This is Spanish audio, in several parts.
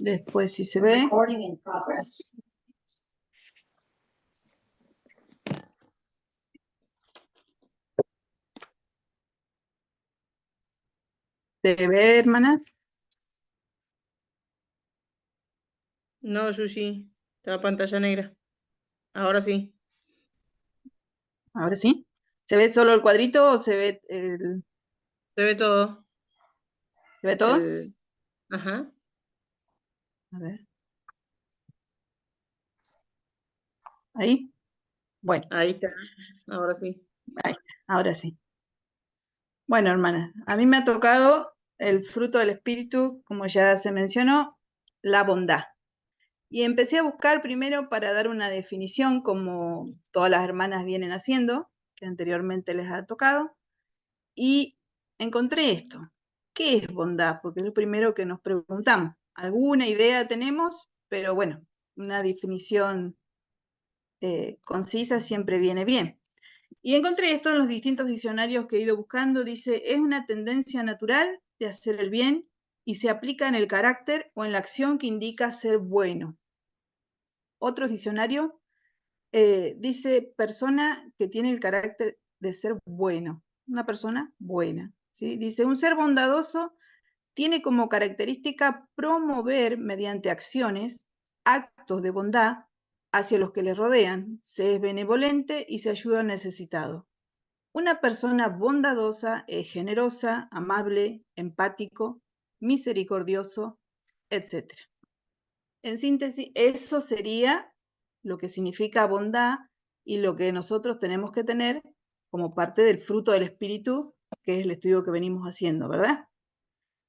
Después si se ve. ¿Se ve, hermana? No, Yushi, está pantalla negra. Ahora sí. Ahora sí. ¿Se ve solo el cuadrito o se ve el... Se ve todo. ¿Se ve todo? Ajá. A ver. Ahí. Bueno, Ahí está. Ahora sí. ahí, ahora sí. Bueno, hermana, a mí me ha tocado el fruto del espíritu, como ya se mencionó, la bondad. Y empecé a buscar primero para dar una definición, como todas las hermanas vienen haciendo, que anteriormente les ha tocado, y encontré esto. ¿Qué es bondad? Porque es lo primero que nos preguntamos. Alguna idea tenemos, pero bueno, una definición concisa siempre viene bien. Y encontré esto en los distintos diccionarios que he ido buscando. Dice, es una tendencia natural de hacer el bien y se aplica en el carácter o en la acción que indica ser bueno. Otro diccionario dice persona que tiene el carácter de ser bueno, una persona buena. ¿Sí? Dice, un ser bondadoso tiene como característica promover mediante acciones actos de bondad hacia los que le rodean, se es benevolente y se ayuda al necesitado. Una persona bondadosa es generosa, amable, empático, misericordioso, etc. En síntesis, eso sería lo que significa bondad y lo que nosotros tenemos que tener como parte del fruto del espíritu, que es el estudio que venimos haciendo, ¿verdad?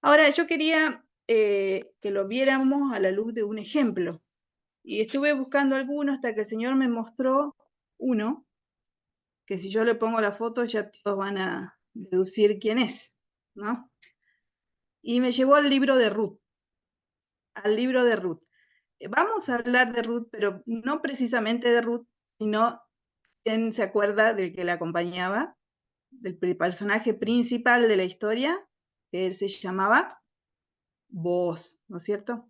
Ahora, yo quería que lo viéramos a la luz de un ejemplo. Y estuve buscando alguno hasta que el Señor me mostró uno, que si yo le pongo la foto ya todos van a deducir quién es, ¿no? Y me llevó al libro de Ruth, al libro de Ruth. Vamos a hablar de Ruth, pero no precisamente de Ruth, sino quién se acuerda del que la acompañaba, del personaje principal de la historia, que él se llamaba Boaz, ¿no es cierto?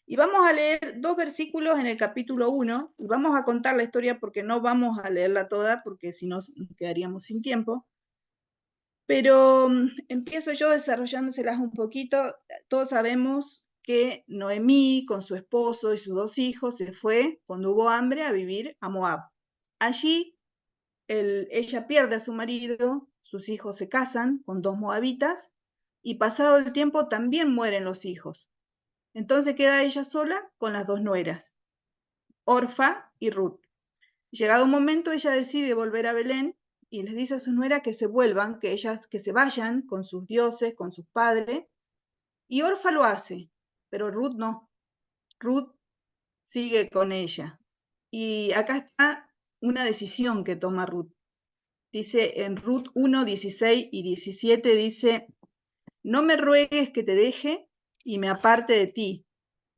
Y vamos a leer 2 versículos en el capítulo 1, y vamos a contar la historia porque no vamos a leerla toda, porque si no quedaríamos sin tiempo. Pero empiezo yo desarrollándoselas un poquito. Todos sabemos que Noemí con su esposo y sus 2 hijos se fue cuando hubo hambre a vivir a Moab. Allí ella pierde a su marido, sus hijos se casan con 2 moabitas y pasado el tiempo también mueren los hijos. Entonces queda ella sola con las 2 nueras, Orfa y Ruth. Llegado un momento, ella decide volver a Belén y les dice a sus nueras que se vuelvan, que ellas que se vayan con sus dioses, con sus padres. Y Orfa lo hace, pero Ruth no. Ruth sigue con ella. Y acá está una decisión que toma Ruth. Dice en Ruth 1, 16 y 17, dice, no me ruegues que te deje y me aparte de ti,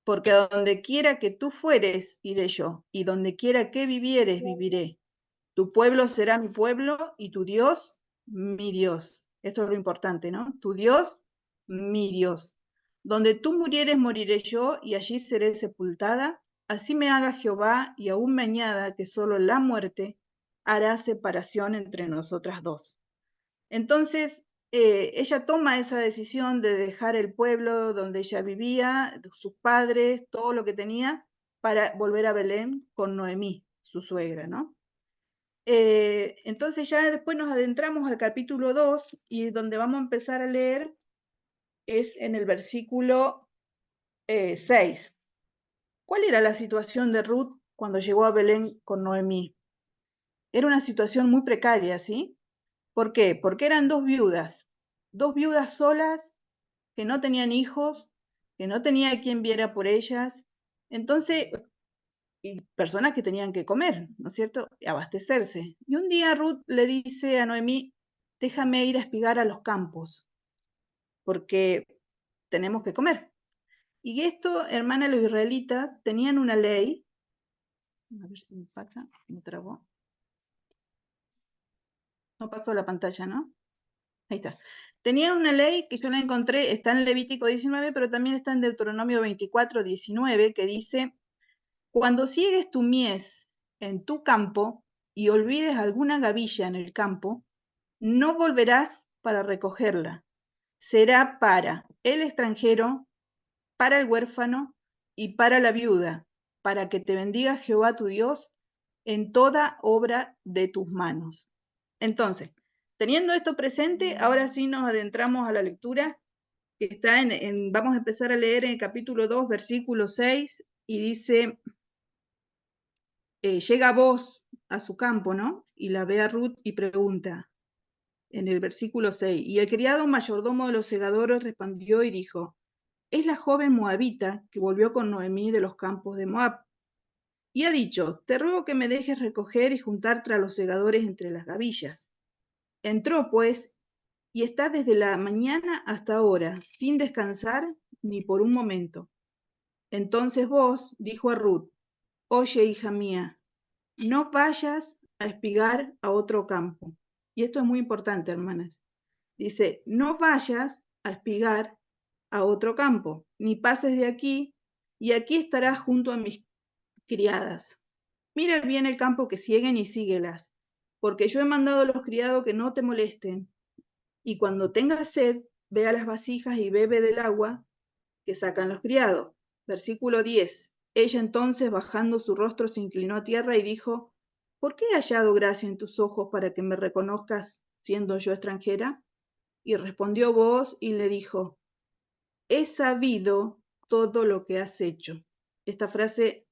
porque a donde quiera que tú fueres, iré yo, y donde quiera que vivieres, viviré. Tu pueblo será mi pueblo y tu Dios, mi Dios. Esto es lo importante, ¿no? Tu Dios, mi Dios. Donde tú murieres, moriré yo y allí seré sepultada. Así me haga Jehová y aún me añada que solo la muerte hará separación entre nosotras 2. Entonces, ella toma esa decisión de dejar el pueblo donde ella vivía, sus padres, todo lo que tenía, para volver a Belén con Noemí, su suegra, ¿no? Entonces ya después nos adentramos al capítulo 2 y donde vamos a empezar a leer es en el versículo 6. ¿Cuál era la situación de Ruth cuando llegó a Belén con Noemí? Era una situación muy precaria, ¿sí? ¿Por qué? Porque eran 2 viudas solas que no tenían hijos, que no tenía quien viera por ellas. Entonces, y personas que tenían que comer, ¿no es cierto? Abastecerse. Y un día Ruth le dice a Noemí, déjame ir a espigar a los campos, porque tenemos que comer. Y esto, hermana, los israelitas tenían una ley, a ver si me pasa, me trabó. No pasó la pantalla, ¿no? Ahí está. Tenían una ley que yo la encontré, está en Levítico 19, pero también está en Deuteronomio 24, 19, que dice: cuando ciegues tu mies en tu campo y olvides alguna gavilla en el campo, no volverás para recogerla. Será para el extranjero, para el huérfano y para la viuda, para que te bendiga Jehová tu Dios en toda obra de tus manos. Entonces, teniendo esto presente, ahora sí nos adentramos a la lectura que está vamos a empezar a leer en el capítulo 2, versículo 6, y dice: llega Boz a su campo, ¿no? Y la ve a Ruth y pregunta, en el versículo 6, y el criado mayordomo de los segadores respondió y dijo: es la joven moabita que volvió con Noemí de los campos de Moab. Y ha dicho: te ruego que me dejes recoger y juntar tras los segadores entre las gavillas. Entró, pues, y está desde la mañana hasta ahora, sin descansar ni por un momento. Entonces Boz dijo a Ruth: oye, hija mía, no vayas a espigar a otro campo. Y esto es muy importante, hermanas. Dice: no vayas a espigar a otro campo, ni pases de aquí, y aquí estarás junto a mis criadas. Mira bien el campo que sieguen y síguelas, porque yo he mandado a los criados que no te molesten. Y cuando tengas sed, ve a las vasijas y bebe del agua que sacan los criados. Versículo 10. Ella entonces, bajando su rostro, se inclinó a tierra y dijo: ¿por qué he hallado gracia en tus ojos para que me reconozcas siendo yo extranjera? Y respondió Booz y le dijo: he sabido todo lo que has hecho. Esta frase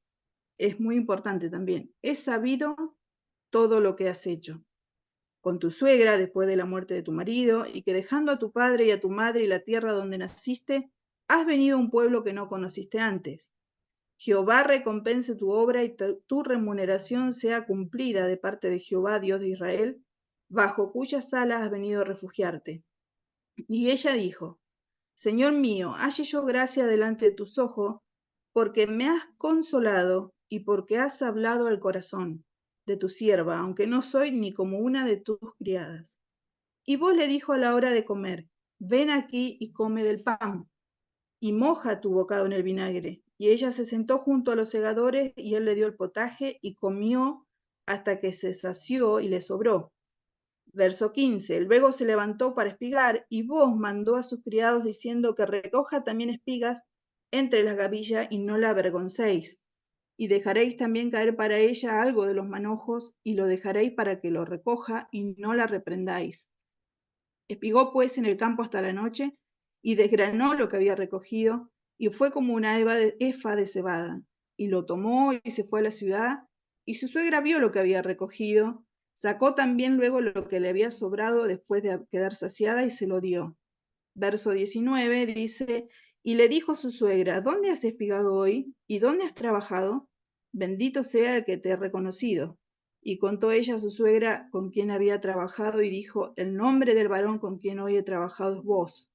es muy importante también. He sabido todo lo que has hecho con tu suegra después de la muerte de tu marido, y que dejando a tu padre y a tu madre y la tierra donde naciste, has venido a un pueblo que no conociste antes. Jehová recompense tu obra y tu remuneración sea cumplida de parte de Jehová, Dios de Israel, bajo cuyas alas has venido a refugiarte. Y ella dijo: Señor mío, halle yo gracia delante de tus ojos, porque me has consolado y porque has hablado al corazón de tu sierva, aunque no soy ni como una de tus criadas. Y vos le dijo a la hora de comer: ven aquí y come del pan, y moja tu bocado en el vinagre. Y ella se sentó junto a los segadores, y él le dio el potaje, y comió hasta que se sació y le sobró. Verso 15. Luego se levantó para espigar, y Booz mandó a sus criados diciendo que recoja también espigas entre las gavillas y no la avergoncéis. Y dejaréis también caer para ella algo de los manojos, y lo dejaréis para que lo recoja y no la reprendáis. Espigó pues en el campo hasta la noche, y desgranó lo que había recogido, y fue como una efa de cebada. Y lo tomó y se fue a la ciudad, y su suegra vio lo que había recogido, sacó también luego lo que le había sobrado después de quedar saciada y se lo dio. Verso 19 dice: y le dijo su suegra: ¿dónde has espigado hoy? ¿Y dónde has trabajado? Bendito sea el que te ha reconocido. Y contó ella a su suegra con quien había trabajado, y dijo: el nombre del varón con quien hoy he trabajado es Booz.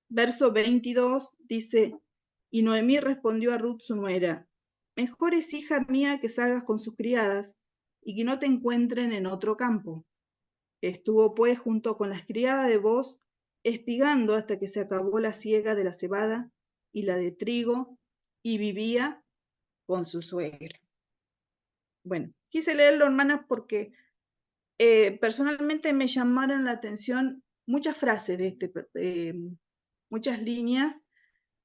Verso 22 dice: y Noemí respondió a Ruth su nuera: mejor es, hija mía, que salgas con sus criadas, y que no te encuentren en otro campo. Estuvo pues junto con las criadas de Booz, espigando hasta que se acabó la siega de la cebada y la de trigo, y vivía con su suegra. Bueno, quise leerlo, hermanas, porque personalmente me llamaron la atención muchas frases muchas líneas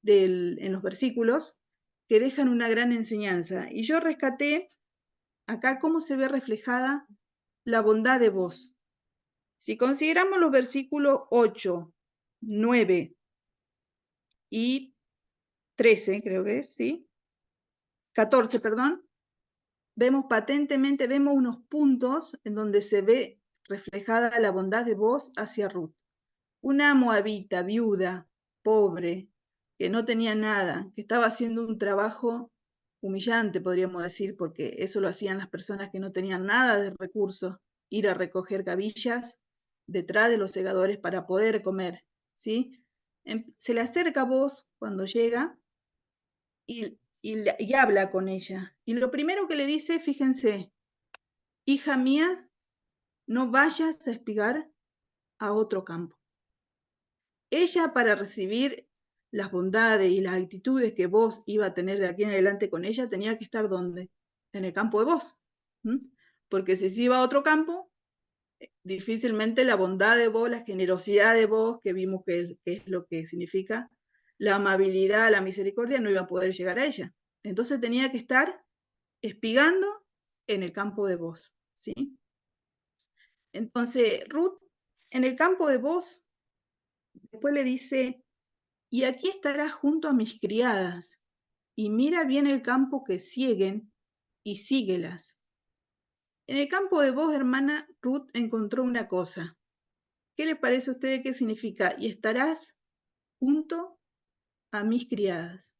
en los versículos que dejan una gran enseñanza. Y yo rescaté acá cómo se ve reflejada la bondad de Booz. Si consideramos los versículos 8, 9 y 13, creo que es, ¿sí? 14, perdón, vemos unos puntos en donde se ve reflejada la bondad de Booz hacia Ruth. Una moabita, viuda, pobre, que no tenía nada, que estaba haciendo un trabajo humillante, podríamos decir, porque eso lo hacían las personas que no tenían nada de recursos, ir a recoger gavillas detrás de los segadores para poder comer, ¿sí? Se le acerca a Booz cuando llega y habla con ella. Y lo primero que le dice, fíjense: hija mía, no vayas a espigar a otro campo. ella, para recibir las bondades y las actitudes que vos iba a tener de aquí en adelante con ella, tenía que estar ¿dónde? En el campo de vos. Porque si se iba a otro campo, difícilmente la bondad de vos, la generosidad de vos, que vimos que es lo que significa, la amabilidad, la misericordia, no iba a poder llegar a ella. Entonces tenía que estar espigando en el campo de vos, ¿sí? Entonces, Ruth, en el campo de vos, después le dice, y aquí estarás junto a mis criadas, y mira bien el campo que siguen, y síguelas. En el campo de vos, hermana, Ruth encontró una cosa. ¿Qué le parece a usted qué significa? Y estarás junto a mis criadas.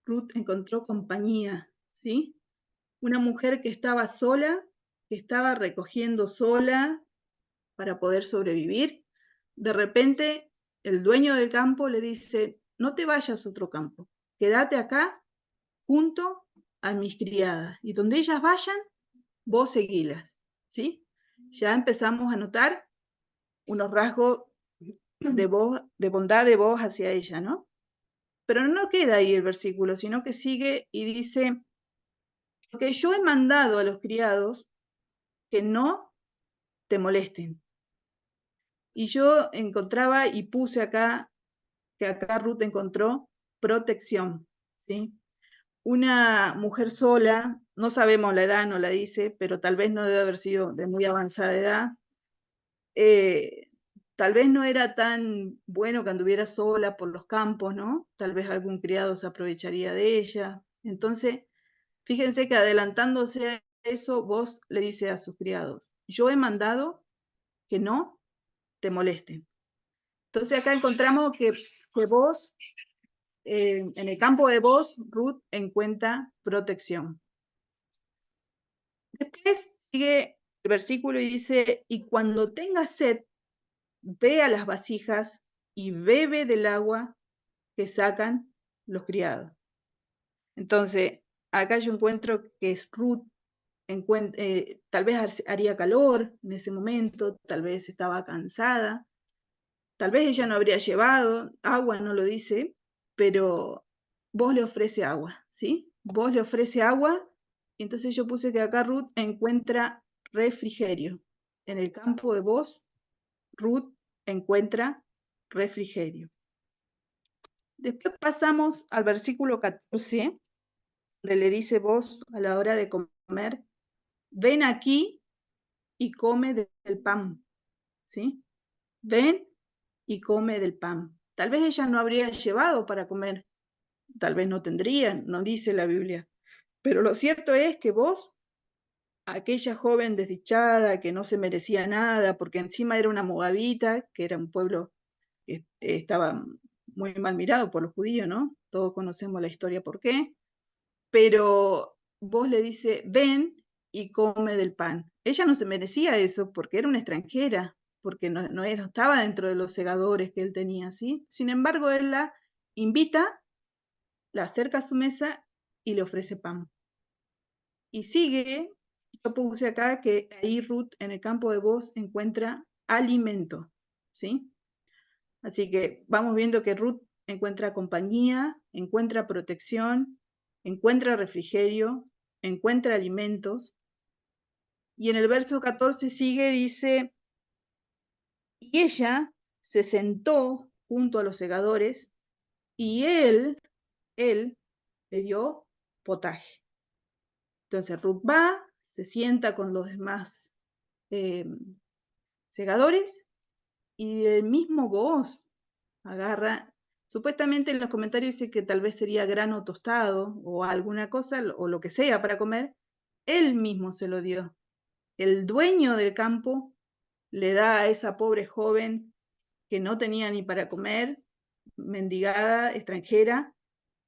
Ruth encontró compañía, ¿sí? Una mujer que estaba sola, que estaba recogiendo sola para poder sobrevivir. De repente, el dueño del campo le dice, no te vayas a otro campo, quédate acá junto a mis criadas. Y donde ellas vayan, vos seguilas, ¿sí? Ya empezamos a notar unos rasgos de bondad de vos hacia ella, ¿no? Pero no queda ahí el versículo, sino que sigue y dice, porque yo he mandado a los criados que no te molesten. Y yo encontraba y puse acá, que acá Ruth encontró protección, ¿sí? Una mujer sola, no sabemos la edad, no la dice, pero tal vez no debe haber sido de muy avanzada edad. Tal vez no era tan bueno que anduviera sola por los campos, ¿no? Tal vez algún criado se aprovecharía de ella. Entonces, fíjense que adelantándose a eso, vos le dice a sus criados, yo he mandado que no te molesten. Entonces acá encontramos que vos, en el campo de vos, Ruth encuentra protección. Después sigue el versículo y dice, y cuando tengas sed, ve a las vasijas y bebe del agua que sacan los criados. Entonces, acá yo encuentro que es Ruth, tal vez haría calor en ese momento, tal vez estaba cansada, tal vez ella no habría llevado agua, no lo dice, pero vos le ofrece agua, ¿sí? Vos le ofrece agua, y entonces yo puse que acá Ruth encuentra refrigerio. En el campo de vos, Ruth encuentra refrigerio. Después pasamos al versículo 14, donde le dice vos a la hora de comer, ven aquí y come del pan, ¿sí? Ven y come del pan. Tal vez ella no habría llevado para comer, tal vez no tendría, no dice la Biblia, pero lo cierto es que vos, aquella joven desdichada que no se merecía nada, porque encima era una moabita, que era un pueblo que estaba muy mal mirado por los judíos, ¿no? Todos conocemos la historia por qué, pero vos le dice, ven y come del pan. Ella no se merecía eso porque era una extranjera, porque no estaba dentro de los segadores que él tenía, ¿sí? Sin embargo, él la invita, la acerca a su mesa y le ofrece pan. Y sigue, yo puse acá que ahí Ruth en el campo de vos encuentra alimento, ¿sí? Así que vamos viendo que Ruth encuentra compañía, encuentra protección, encuentra refrigerio, encuentra alimentos. Y en el verso 14 sigue, dice, y ella se sentó junto a los segadores y él le dio potaje. Entonces Ruth va, se sienta con los demás segadores y el mismo Booz agarra, supuestamente en los comentarios dice que tal vez sería grano tostado o alguna cosa o lo que sea para comer, él mismo se lo dio. El dueño del campo le da a esa pobre joven que no tenía ni para comer, mendigada, extranjera,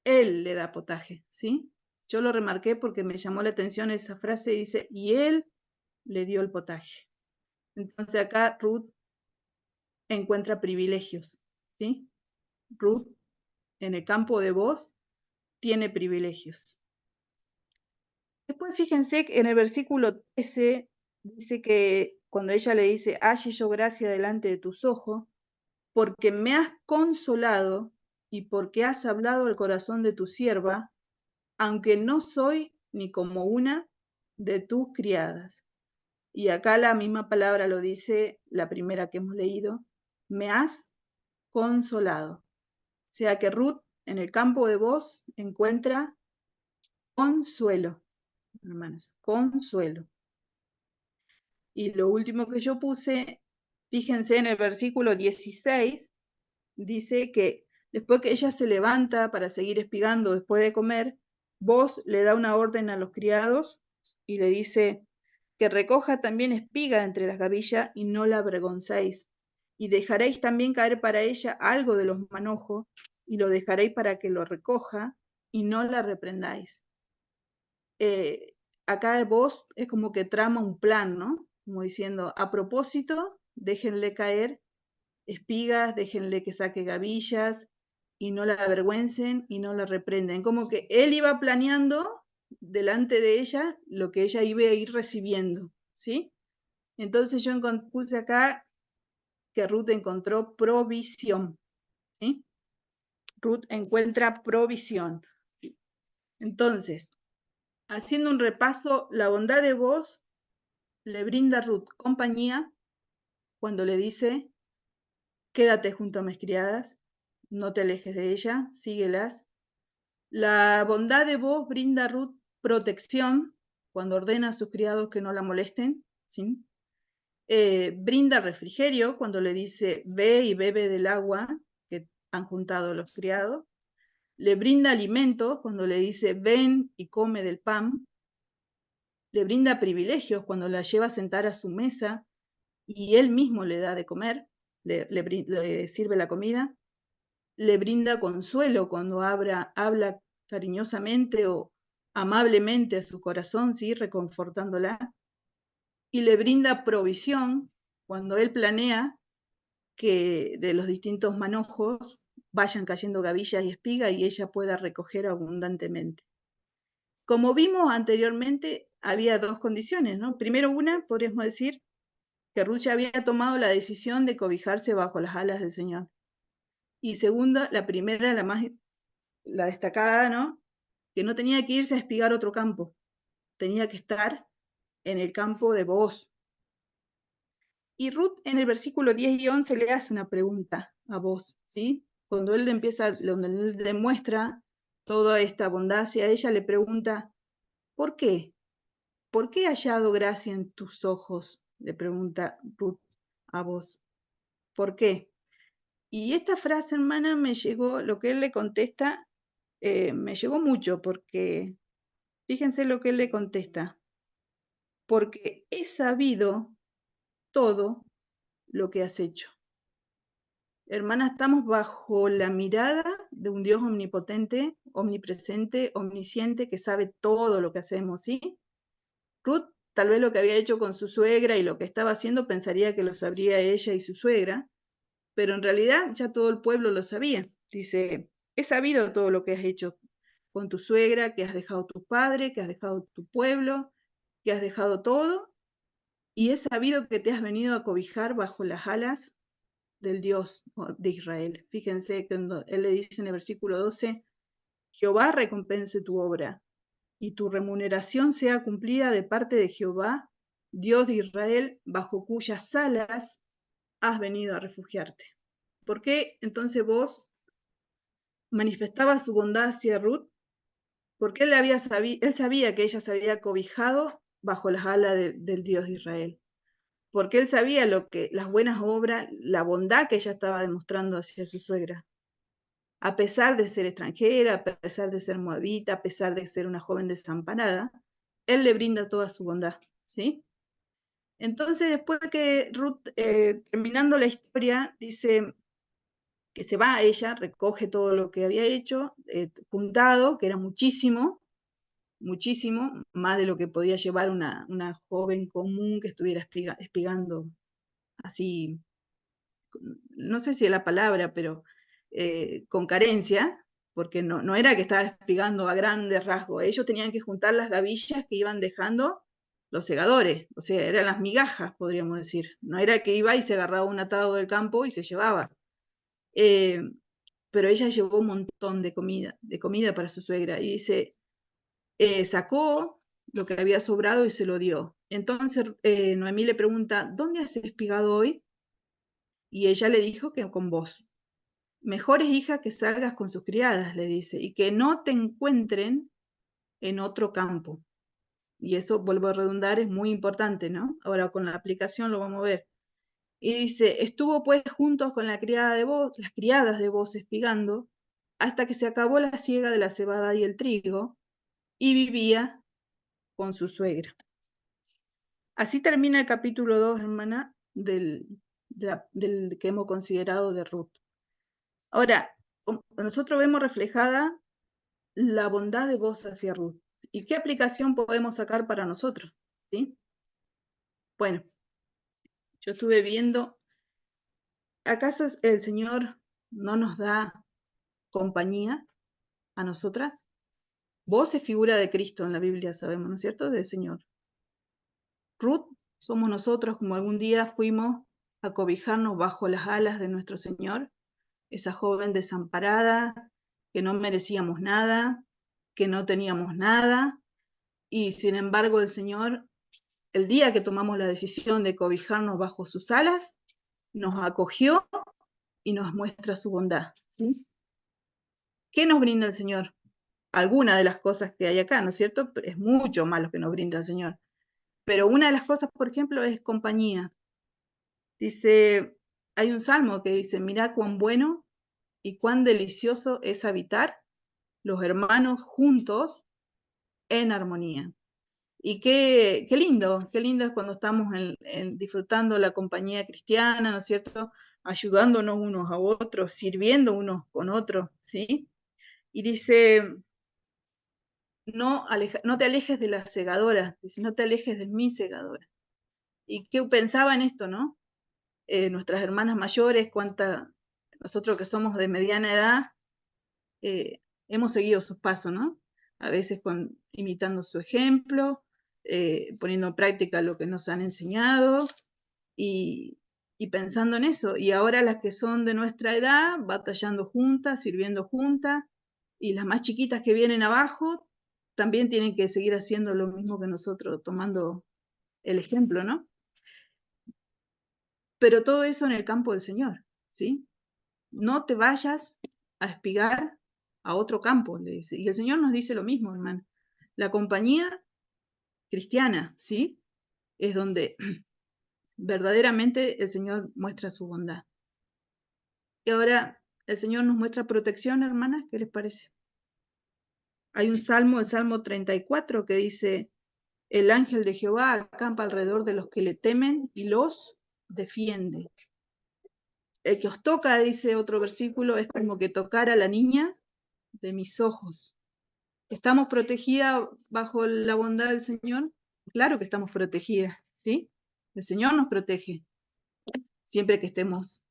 él le da potaje, ¿sí? Yo lo remarqué porque me llamó la atención esa frase, dice, y él le dio el potaje. Entonces acá Ruth encuentra privilegios, ¿sí? Ruth en el campo de vos tiene privilegios. Después fíjense que en el versículo 13 dice que cuando ella le dice, halle yo gracia delante de tus ojos, porque me has consolado y porque has hablado al corazón de tu sierva, aunque no soy ni como una de tus criadas. Y acá la misma palabra lo dice la primera que hemos leído, me has consolado. O sea que Ruth en el campo de Booz encuentra consuelo, hermanos, consuelo. Y lo último que yo puse, fíjense en el versículo 16, dice que después que ella se levanta para seguir espigando después de comer, Booz le da una orden a los criados y le dice que recoja también espiga entre las gavillas y no la avergoncéis. Y dejaréis también caer para ella algo de los manojos y lo dejaréis para que lo recoja y no la reprendáis. Acá Booz es como que trama un plan, ¿no? Como diciendo, a propósito, déjenle caer espigas, déjenle que saque gavillas y no la avergüencen y no la reprenden. Como que él iba planeando delante de ella lo que ella iba a ir recibiendo, ¿sí? Entonces yo puse acá que Ruth encontró provisión, ¿sí? Ruth encuentra provisión. Entonces, haciendo un repaso, la bondad de Booz le brinda a Ruth compañía cuando le dice, quédate junto a mis criadas, no te alejes de ella, síguelas. La bondad de Booz brinda a Ruth protección cuando ordena a sus criados que no la molesten, ¿sí? Brinda refrigerio cuando le dice, ve y bebe del agua que han juntado los criados. Le brinda alimento cuando le dice, ven y come del pan. Le brinda privilegios cuando la lleva a sentar a su mesa y él mismo le da de comer, le sirve la comida. Le brinda consuelo cuando habla cariñosamente o amablemente a su corazón, ¿sí? Reconfortándola. Y le brinda provisión cuando él planea que de los distintos manojos vayan cayendo gavillas y espigas y ella pueda recoger abundantemente. Como vimos anteriormente, había dos condiciones, ¿no? Primero una, podríamos decir, que Ruth ya había tomado la decisión de cobijarse bajo las alas del Señor. Y segunda, la primera, la destacada, ¿no? Que no tenía que irse a espigar otro campo, tenía que estar en el campo de Booz. Y Ruth en el versículo 10 y 11 le hace una pregunta a Booz, ¿sí? Cuando él donde él demuestra toda esta bondad hacia ella, le pregunta, ¿por qué? ¿Por qué he hallado gracia en tus ojos? Le pregunta Ruth a Booz. ¿Por qué? Y esta frase, hermana, me llegó, lo que él le contesta, me llegó mucho, porque fíjense lo que él le contesta, porque he sabido todo lo que has hecho. Hermana, estamos bajo la mirada de un Dios omnipotente, omnipresente, omnisciente, que sabe todo lo que hacemos, ¿sí? Ruth, tal vez lo que había hecho con su suegra y lo que estaba haciendo, pensaría que lo sabría ella y su suegra, pero en realidad ya todo el pueblo lo sabía. Dice, he sabido todo lo que has hecho con tu suegra, que has dejado tu padre, que has dejado tu pueblo, que has dejado todo, y he sabido que te has venido a cobijar bajo las alas del Dios de Israel. Fíjense cuando él le dice en el versículo 12, Jehová recompense tu obra y tu remuneración sea cumplida de parte de Jehová, Dios de Israel, bajo cuyas alas has venido a refugiarte. ¿Por qué entonces Booz manifestaba su bondad hacia Ruth? Porque él sabía que ella se había cobijado bajo las alas del Dios de Israel. Porque él sabía las buenas obras, la bondad que ella estaba demostrando hacia su suegra. A pesar de ser extranjera, a pesar de ser moabita, a pesar de ser una joven desamparada, él le brinda toda su bondad, ¿sí? Entonces, después que Ruth, terminando la historia, dice que se va a ella, recoge todo lo que había hecho, juntado, que era muchísimo, muchísimo, más de lo que podía llevar una joven común que estuviera espigando así, no sé si es la palabra, pero con carencia, porque no era que estaba espigando a grandes rasgos, ellos tenían que juntar las gavillas que iban dejando los segadores, o sea, eran las migajas, podríamos decir, no era que iba y se agarraba un atado del campo y se llevaba, pero ella llevó un montón de comida para su suegra, y dice, sacó lo que había sobrado y se lo dio. Entonces Noemí le pregunta, ¿dónde has espigado hoy? Y ella le dijo que con vos. Mejor es, hija, que salgas con sus criadas, le dice, y que no te encuentren en otro campo. Y eso, vuelvo a redundar, es muy importante, ¿no? Ahora con la aplicación lo vamos a ver. Y dice, estuvo pues juntos con la criada de vos, las criadas de vos espigando, hasta que se acabó la siega de la cebada y el trigo, y vivía con su suegra. Así termina el capítulo 2, hermana, del que hemos considerado de Ruth. Ahora, nosotros vemos reflejada la bondad de vos hacia Ruth. ¿Y qué aplicación podemos sacar para nosotros? ¿Sí? Bueno, yo estuve viendo, ¿acaso el Señor no nos da compañía a nosotras? Vos es figura de Cristo en la Biblia, sabemos, ¿no es cierto? Del Señor. Ruth somos nosotros, como algún día fuimos a cobijarnos bajo las alas de nuestro Señor, esa joven desamparada, que no merecíamos nada, que no teníamos nada, y sin embargo el Señor, el día que tomamos la decisión de cobijarnos bajo sus alas, nos acogió y nos muestra su bondad. ¿Sí? ¿Qué nos brinda el Señor? Alguna de las cosas que hay acá, ¿no es cierto? Es mucho más lo que nos brinda el Señor. Pero una de las cosas, por ejemplo, es compañía. Dice, hay un salmo que dice, mirá cuán bueno y cuán delicioso es habitar los hermanos juntos en armonía. Y qué lindo es cuando estamos disfrutando la compañía cristiana, ¿no es cierto? Ayudándonos unos a otros, sirviendo unos con otros, ¿sí? Y dice, no te alejes de la segadora, dice, no te alejes de mi segadora. Y que pensaba en esto, ¿no? Nuestras hermanas mayores, nosotros que somos de mediana edad, hemos seguido sus pasos, ¿no? A veces imitando su ejemplo, poniendo en práctica lo que nos han enseñado y, y pensando en eso. Y ahora las que son de nuestra edad, batallando juntas, sirviendo juntas, y las más chiquitas que vienen abajo, también tienen que seguir haciendo lo mismo que nosotros, tomando el ejemplo, ¿no? Pero todo eso en el campo del Señor, ¿sí? No te vayas a espigar a otro campo, le dice. Y el Señor nos dice lo mismo, hermano. La compañía cristiana, ¿sí? Es donde verdaderamente el Señor muestra su bondad. Y ahora el Señor nos muestra protección, hermanas, ¿qué les parece? Hay un salmo, el Salmo 34, que dice, el ángel de Jehová acampa alrededor de los que le temen y los defiende. El que os toca, dice otro versículo, es como que tocar a la niña de mis ojos. ¿Estamos protegidas bajo la bondad del Señor? Claro que estamos protegidas, ¿sí? El Señor nos protege siempre que estemos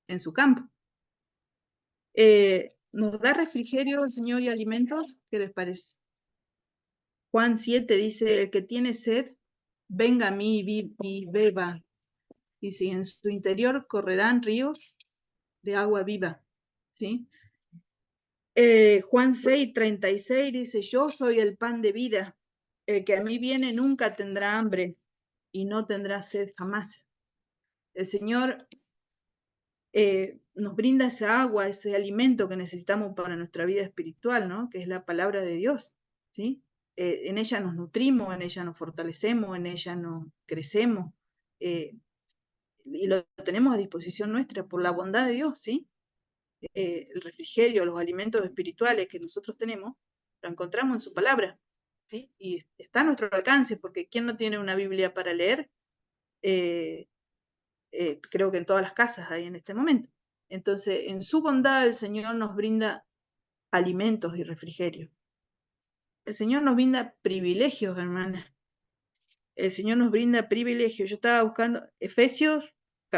en su campo. ¿Nos da refrigerio el Señor y alimentos? ¿Qué les parece? Juan 7 dice, el que tiene sed, venga a mí y beba. Y si en su interior correrán ríos de agua viva, ¿sí? Juan 6:36 dice, yo soy el pan de vida. El que a mí viene nunca tendrá hambre y no tendrá sed jamás. El Señor nos brinda esa agua, ese alimento que necesitamos para nuestra vida espiritual, ¿no? Que es la palabra de Dios, ¿sí? En ella nos nutrimos, en ella nos fortalecemos, en ella nos crecemos, y lo tenemos a disposición nuestra por la bondad de Dios, ¿sí? El refrigerio, los alimentos espirituales que nosotros tenemos, lo encontramos en su palabra, ¿sí? Y está a nuestro alcance, porque ¿quién no tiene una Biblia para leer? Creo que en todas las casas hay en este momento. Entonces, en su bondad el Señor nos brinda alimentos y refrigerio. El Señor nos brinda privilegios, hermana. El Señor nos brinda privilegios. Yo estaba buscando Efesios,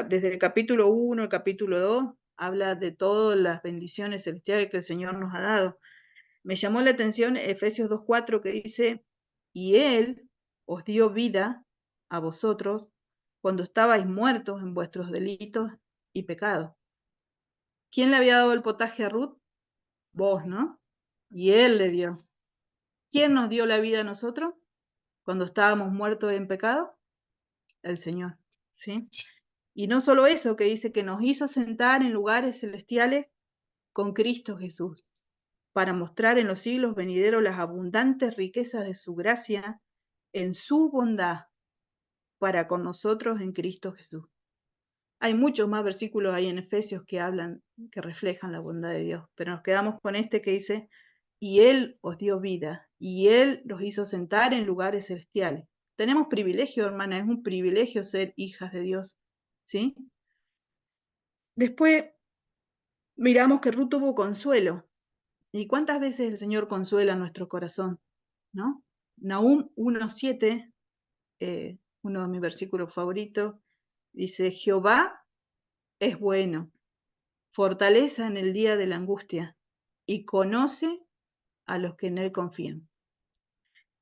desde el capítulo 1, el capítulo 2, habla de todas las bendiciones celestiales que el Señor nos ha dado. Me llamó la atención Efesios 2:4 que dice, y Él os dio vida a vosotros cuando estabais muertos en vuestros delitos y pecados. ¿Quién le había dado el potaje a Ruth? Vos, ¿no? Y él le dio. ¿Quién nos dio la vida a nosotros cuando estábamos muertos en pecado? El Señor, ¿sí? Y no solo eso, que dice que nos hizo sentar en lugares celestiales con Cristo Jesús, para mostrar en los siglos venideros las abundantes riquezas de su gracia en su bondad para con nosotros en Cristo Jesús. Hay muchos más versículos ahí en Efesios que hablan, que reflejan la bondad de Dios, pero nos quedamos con este que dice, y Él os dio vida, y Él los hizo sentar en lugares celestiales. Tenemos privilegio, hermana, es un privilegio ser hijas de Dios, ¿sí? Después miramos que Ruth tuvo consuelo. ¿Y cuántas veces el Señor consuela nuestro corazón? ¿No? Nahum 1:7, uno de mis versículos favoritos, dice, Jehová es bueno, fortaleza en el día de la angustia, y conoce a los que en él confían.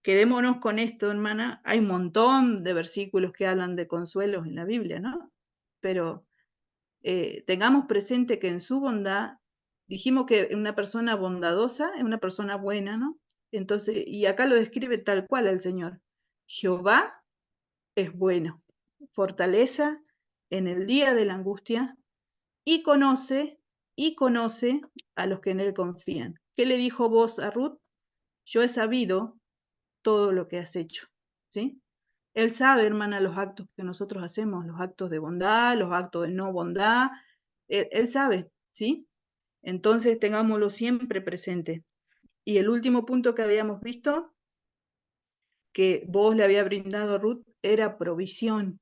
Quedémonos con esto, hermana. Hay un montón de versículos que hablan de consuelos en la Biblia, ¿no? Pero tengamos presente que en su bondad, dijimos que una persona bondadosa es una persona buena, ¿no? Entonces, y acá lo describe tal cual el Señor. Jehová es bueno, fortaleza en el día de la angustia y conoce a los que en él confían. ¿Qué le dijo vos a Ruth? Yo he sabido todo lo que has hecho, ¿sí? Él sabe, hermana, los actos que nosotros hacemos, los actos de bondad, los actos de no bondad. Él sabe, ¿sí? Entonces tengámoslo siempre presente. Y el último punto que habíamos visto, que vos le había brindado a Ruth, era provisión.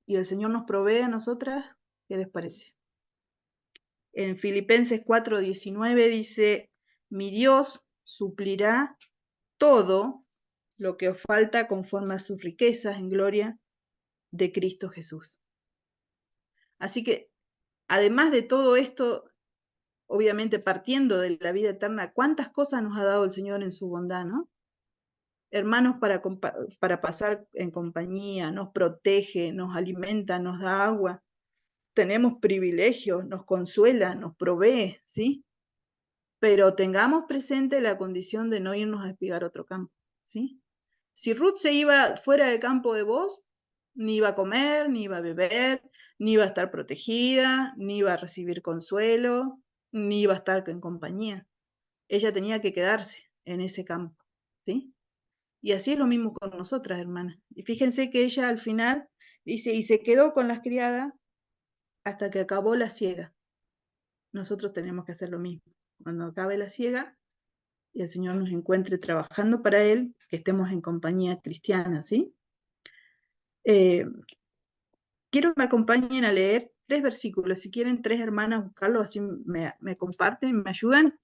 Y el Señor nos provee a nosotras, ¿qué les parece? En Filipenses 4:19 dice, mi Dios suplirá todo lo que os falta conforme a sus riquezas en gloria de Cristo Jesús. Así que, además de todo esto, obviamente partiendo de la vida eterna, cuántas cosas nos ha dado el Señor en su bondad, ¿no? Hermanos para pasar en compañía, nos protege, nos alimenta, nos da agua, tenemos privilegios, nos consuela, nos provee, ¿sí? Pero tengamos presente la condición de no irnos a espigar otro campo, ¿sí? Si Ruth se iba fuera del campo de vos, ni iba a comer, ni iba a beber, ni iba a estar protegida, ni iba a recibir consuelo, ni iba a estar en compañía. Ella tenía que quedarse en ese campo, ¿sí? Y así es lo mismo con nosotras, hermanas. Y fíjense que ella al final dice, y se quedó con las criadas hasta que acabó la siega. Nosotros tenemos que hacer lo mismo. Cuando acabe la siega y el Señor nos encuentre trabajando para Él, que estemos en compañía cristiana, ¿sí? Quiero que me acompañen a leer 3 versículos. Si quieren 3 hermanas buscarlo, así me comparten, me ayudan.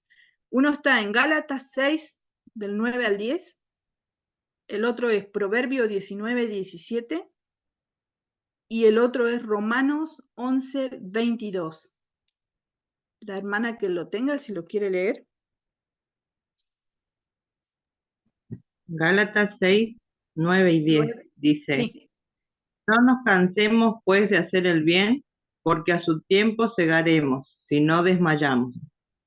Uno está en Gálatas 6, del 9 al 10. El otro es Proverbio 19, 17. Y el otro es Romanos 11, 22. La hermana que lo tenga, si lo quiere leer. Gálatas 6, 9 y 10 dice, Sí, no nos cansemos pues de hacer el bien, porque a su tiempo segaremos, si no desmayamos.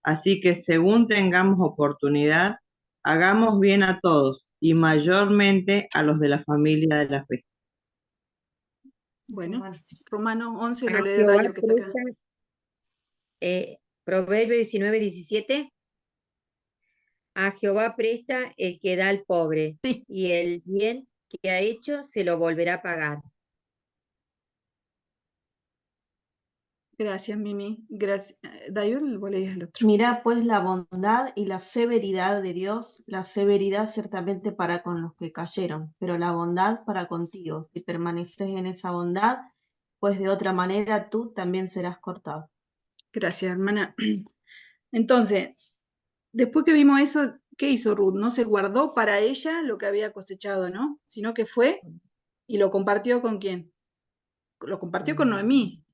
Así que según tengamos oportunidad, hagamos bien a todos, y mayormente a los de la familia de la fe. bueno, Romanos 11 lo A lee Jehová Dayo, que está acá. Proverbio 19, 17. A Jehová presta el que da al pobre, Sí, y el bien que ha hecho se lo volverá a pagar. gracias, Mimi. Gracias. Dayo, vos leías el otro. Mirá pues la bondad y la severidad de Dios, la severidad ciertamente para con los que cayeron, pero la bondad para contigo, si permaneces en esa bondad, pues de otra manera tú también serás cortado. Gracias, hermana. Entonces, después que vimos eso, ¿qué hizo Ruth? No se guardó para ella lo que había cosechado, ¿no? Sino que fue y lo compartió con quién? Lo compartió con Noemí.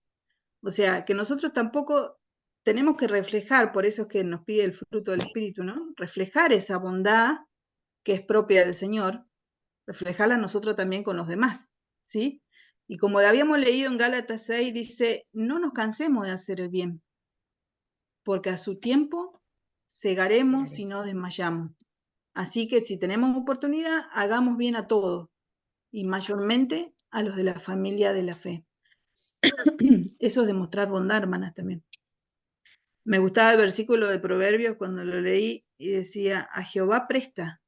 O sea, que nosotros tampoco tenemos que reflejar, por eso es que nos pide el fruto del Espíritu, ¿no? Reflejar esa bondad que es propia del Señor, reflejarla nosotros también con los demás, ¿sí? Y como lo habíamos leído en Gálatas 6, dice, no nos cansemos de hacer el bien. porque a su tiempo segaremos si no desmayamos. Así que si tenemos oportunidad, hagamos bien a todos, y mayormente a los de la familia de la fe. Eso es demostrar bondad, hermanas, también. Me gustaba el versículo de Proverbios cuando lo leí y decía, a Jehová presta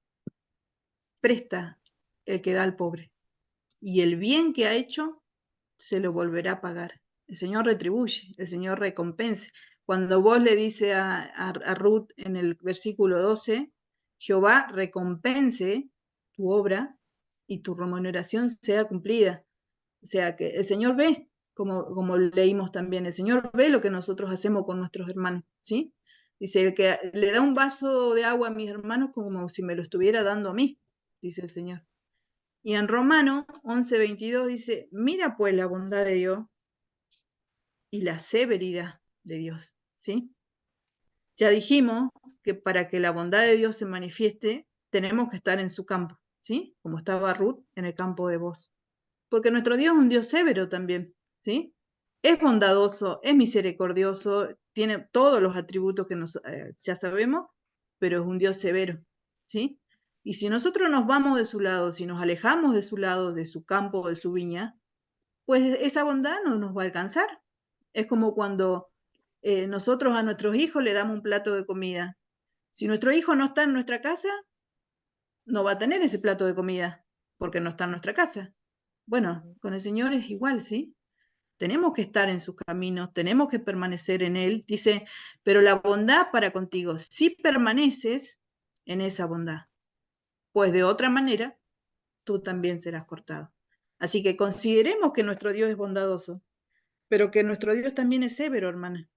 el que da al pobre, y el bien que ha hecho se lo volverá a pagar. El Señor retribuye, el Señor recompense. Cuando vos le dices a Ruth en el versículo 12, Jehová recompense tu obra y tu remuneración sea cumplida. O sea que el Señor ve, como leímos también, el Señor ve lo que nosotros hacemos con nuestros hermanos, ¿sí? Dice, el que le da un vaso de agua a mis hermanos como si me lo estuviera dando a mí, dice el Señor. Y en Romanos 11:22 dice, mira pues la bondad de Dios y la severidad de Dios, ¿sí? Ya dijimos que para que la bondad de Dios se manifieste, tenemos que estar en su campo, ¿sí? Como estaba Ruth en el campo de Booz. Porque nuestro Dios es un Dios severo también, ¿sí? Es bondadoso, es misericordioso, tiene todos los atributos que ya sabemos, pero es un Dios severo, ¿sí? Y si nosotros nos vamos de su lado, si nos alejamos de su lado, de su campo, de su viña, pues esa bondad no nos va a alcanzar. Es como cuando nosotros a nuestros hijos le damos un plato de comida. Si nuestro hijo no está en nuestra casa, no va a tener ese plato de comida, porque no está en nuestra casa. Bueno, con el Señor es igual, ¿sí? Tenemos que estar en sus caminos, tenemos que permanecer en Él. Dice, pero la bondad para contigo, si permaneces en esa bondad, pues de otra manera, tú también serás cortado. Así que consideremos que nuestro Dios es bondadoso, pero que nuestro Dios también es severo, hermana.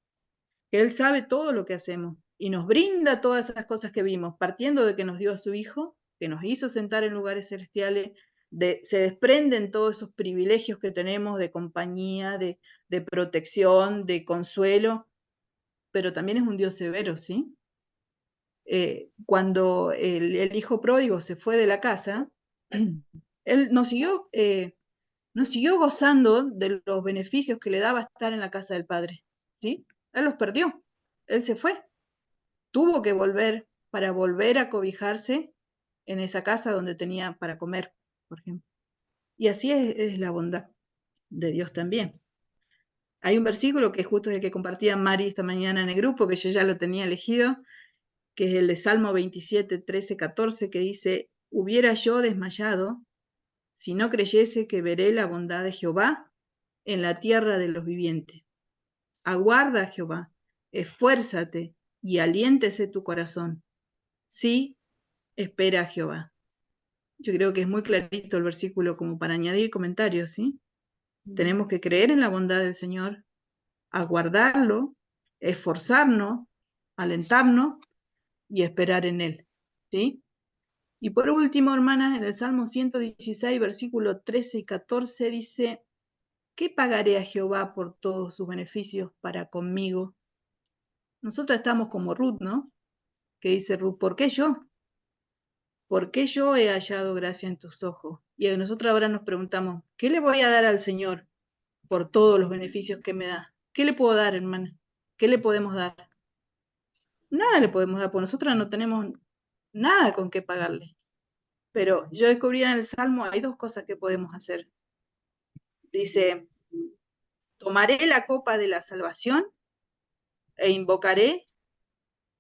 Que Él sabe todo lo que hacemos y nos brinda todas esas cosas que vimos, partiendo de que nos dio a su Hijo, que nos hizo sentar en lugares celestiales, se desprenden todos esos privilegios que tenemos de compañía, de protección, de consuelo, pero también es un Dios severo, ¿sí? Cuando el hijo pródigo se fue de la casa, él no siguió gozando de los beneficios que le daba estar en la casa del padre, ¿sí? Él los perdió, él se fue, tuvo que volver para volver a cobijarse en esa casa donde tenía para comer, por ejemplo. Y así es la bondad de Dios también. Hay un versículo que justo es el que compartía Mari esta mañana en el grupo, que yo ya lo tenía elegido, que es el de Salmo 27, 13, 14, que dice, hubiera yo desmayado si no creyese que veré la bondad de Jehová en la tierra de los vivientes. Aguarda, Jehová, esfuérzate y aliéntese tu corazón. Sí, espera a Jehová. Yo creo que es muy clarito el versículo como para añadir comentarios, ¿sí? Tenemos que creer en la bondad del Señor, aguardarlo, esforzarnos, alentarnos y esperar en Él, ¿sí? Y por último, hermanas, en el Salmo 116, versículo 13 y 14 dice, ¿qué pagaré a Jehová por todos sus beneficios para conmigo? Nosotros estamos como Ruth, ¿no? Que dice Ruth, ¿por qué yo? ¿Por qué yo he hallado gracia en tus ojos? Y nosotros ahora nos preguntamos, ¿qué le voy a dar al Señor por todos los beneficios que me da? ¿Qué le puedo dar, hermana? ¿Qué le podemos dar? Nada le podemos dar, porque nosotros no tenemos nada con qué pagarle. Pero yo descubrí en el Salmo, hay dos cosas que podemos hacer. Dice, tomaré la copa de la salvación e invocaré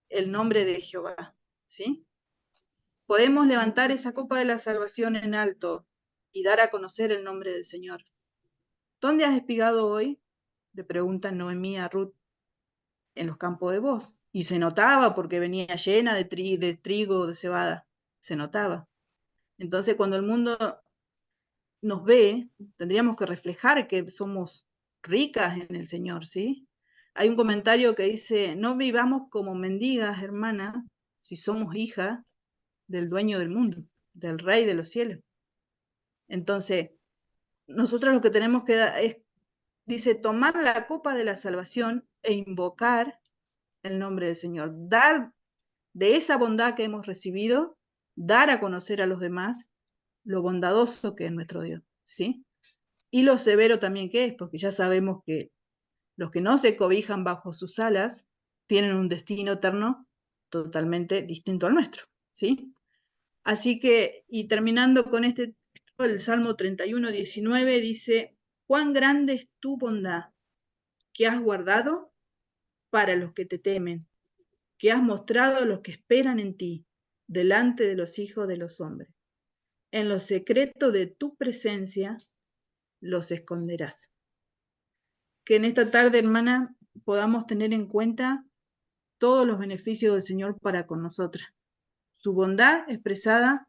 el nombre de Jehová, ¿sí? Podemos levantar esa copa de la salvación en alto y dar a conocer el nombre del Señor. ¿Dónde has espigado hoy? Le pregunta Noemí a Ruth. En los campos de Booz. Y se notaba porque venía llena de trigo, de cebada. Se notaba. Entonces, cuando el mundo nos ve, tendríamos que reflejar que somos ricas en el Señor, ¿sí? Hay un comentario que dice, no vivamos como mendigas, hermana, si somos hijas del dueño del mundo, del Rey de los cielos. Entonces, nosotros lo que tenemos que dar es, dice, tomar la copa de la salvación e invocar el nombre del Señor. Dar de esa bondad que hemos recibido, dar a conocer a los demás lo bondadoso que es nuestro Dios, ¿sí? Y lo severo también que es, porque ya sabemos que los que no se cobijan bajo sus alas tienen un destino eterno totalmente distinto al nuestro, ¿sí? Así que, y terminando con este texto, el Salmo 31, 19 dice: cuán grande es tu bondad que has guardado para los que te temen, que has mostrado a los que esperan en ti, delante de los hijos de los hombres. En lo secreto de tu presencia los esconderás. Que en esta tarde, hermana, podamos tener en cuenta todos los beneficios del Señor para con nosotras. Su bondad expresada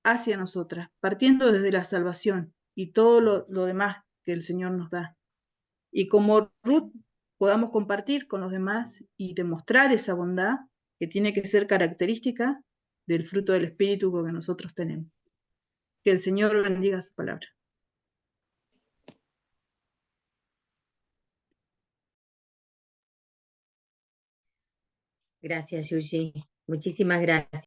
hacia nosotras, partiendo desde la salvación y todo lo demás que el Señor nos da. Y como Ruth podamos compartir con los demás y demostrar esa bondad que tiene que ser característica del fruto del Espíritu que nosotros tenemos. Que el Señor bendiga su palabra. Gracias, Yuyi. Muchísimas gracias.